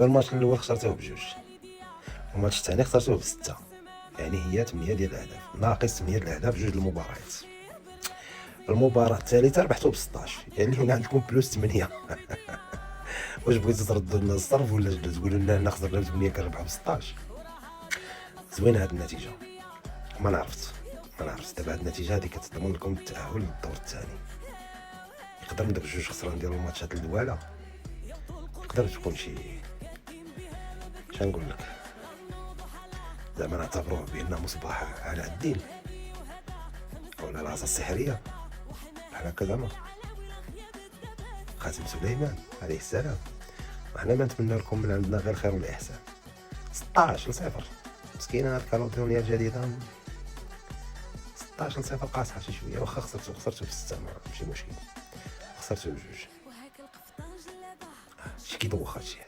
الماتش الاول خسرتوه بجوج، الماتش الثاني خسرتوه بستة، يعني هي 8 ديال الاهداف ناقص 8 ديال الاهداف جوج المباريات. المباراة الثالثة ربحتو ب 16، يعني هنا عندكم بلوس 8. واش بغيتو تردوا لنا الصرف ولا تقولوا لنا حنا خسرنا ب 8 كنربحوا ب 16؟ زوينه هاد النتيجة. ما عرفت دابا هاد النتيجة هادي كتضمن لكم التأهل للدور الثاني. يقدر من داك جوج خسران ديال الماتشات الدواله يقدر تكون شي شنقول لك، زعما نعتبروه بانه مصباح على الدين ولا العصا السحريه بحال هكا، زعما خاتم سليمان عليه السلام. وحنا ما نتمنى لكم من عندنا غير الخير والاحسان. 16-0 مسكينه هاد كالودونيا الجديده، 16-0 قاصحه شي شويه، واخا خسرتو في 6 ماشي مشكل، خسرتو بجوج شي كيدوخ هادشي.